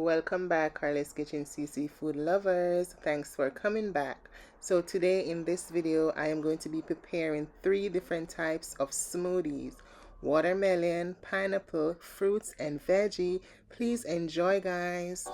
welcome back, Carlos Kitchen CC food lovers. Thanks for coming back. So today in this video I am going to be preparing 3 different types of smoothies: watermelon, pineapple, fruits and veggie. Please enjoy, guys.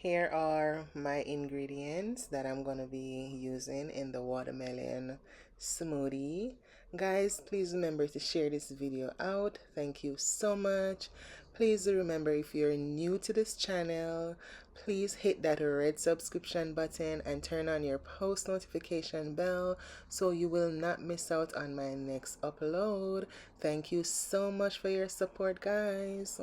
Here are my ingredients that I'm going to be using in the watermelon smoothie. Guys, please remember to share this video out. Thank you so much. Please remember, if you're new to this channel, please hit that red subscription button and turn on your post notification bell so you will not miss out on my next upload. Thank you so much for your support, guys.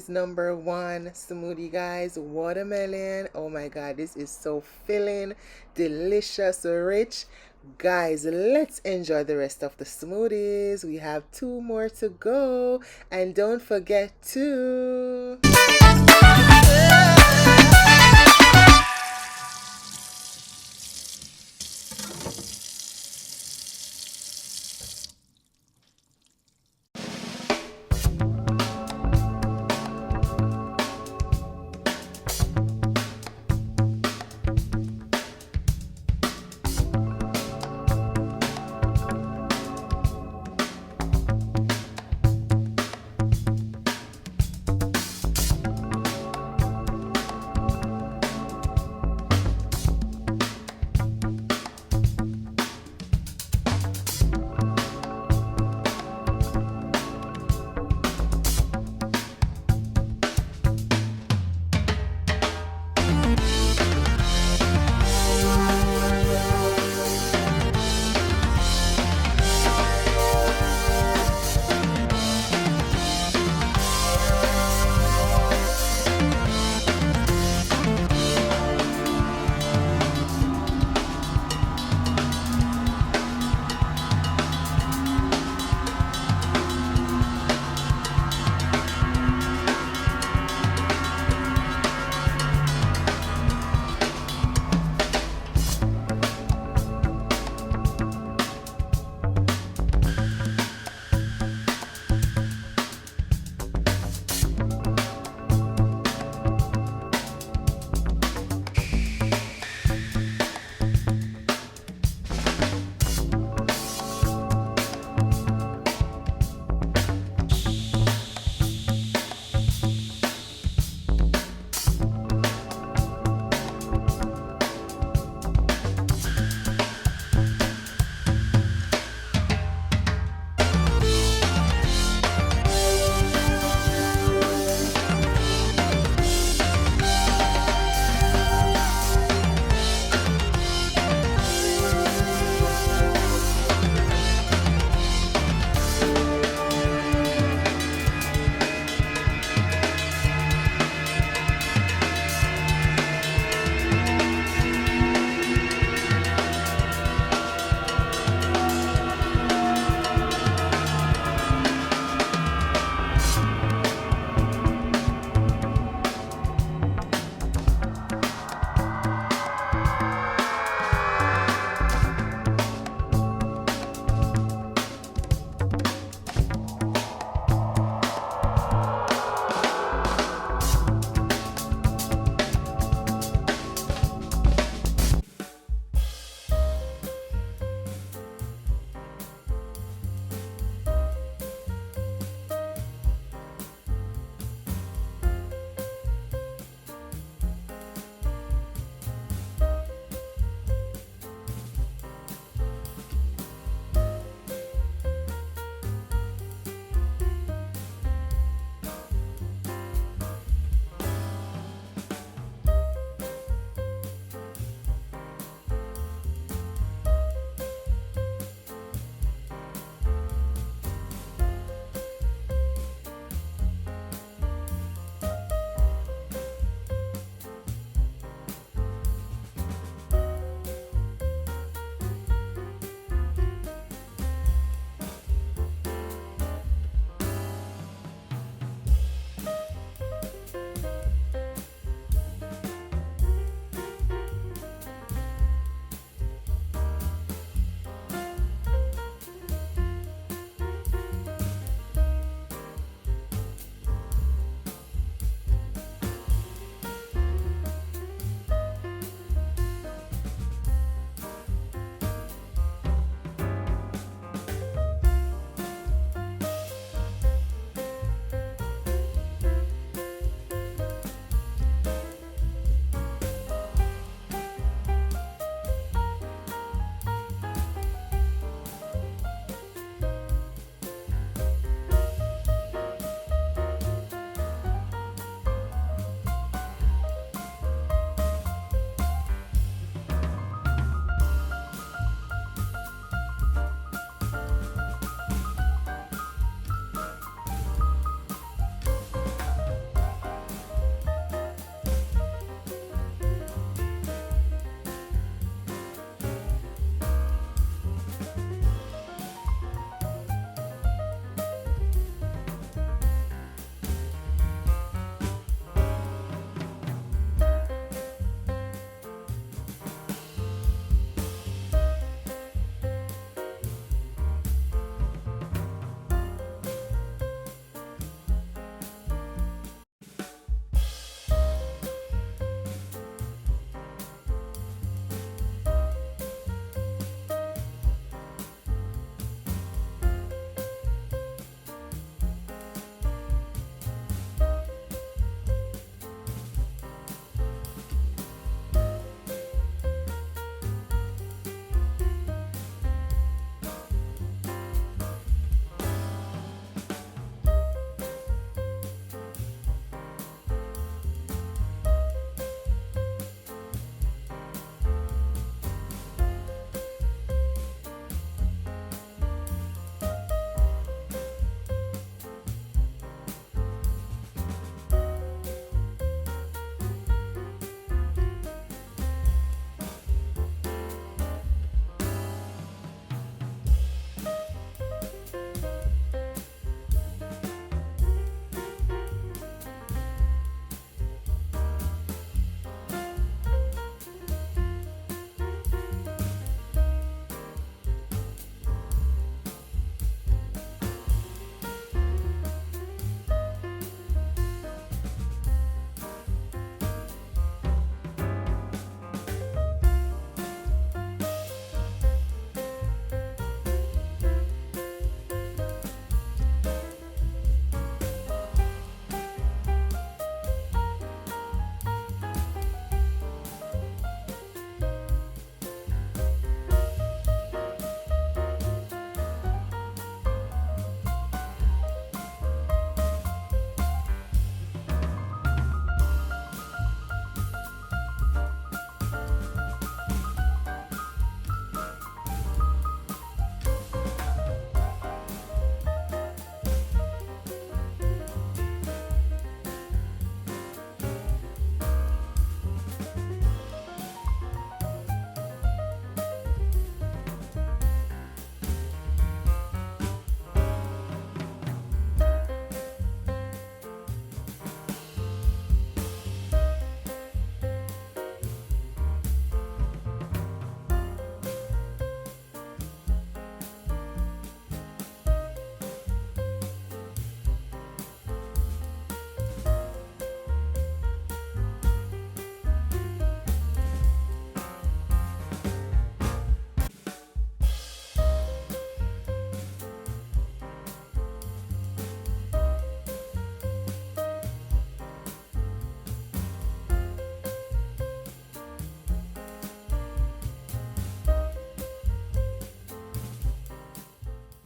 today's number one smoothie, guys. Watermelon. Oh my god, this is so filling, delicious, rich. Guys, let's enjoy the rest of the smoothies. We have two more to go. And don't forget to...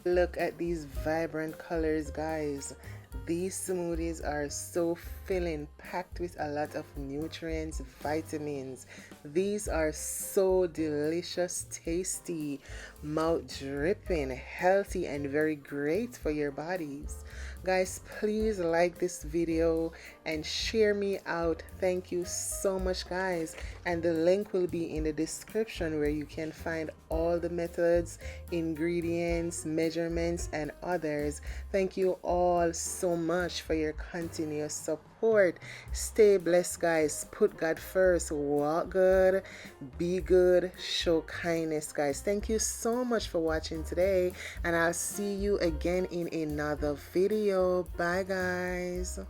Look at these vibrant colors, guys. These smoothies are so filling, packed with a lot of nutrients, vitamins. These are so delicious, tasty, mouth dripping, healthy, and very great for your bodies. Guys, please like this video and share me out. Thank you so much, guys. And the link will be in the description where you can find all the methods, ingredients, measurements, and others. Thank you all so much for your continuous support. Stay blessed, guys. Put God first. Walk good. Be good. Show kindness, guys. Thank you so much for watching today, and I'll see you again in another video. Bye, guys.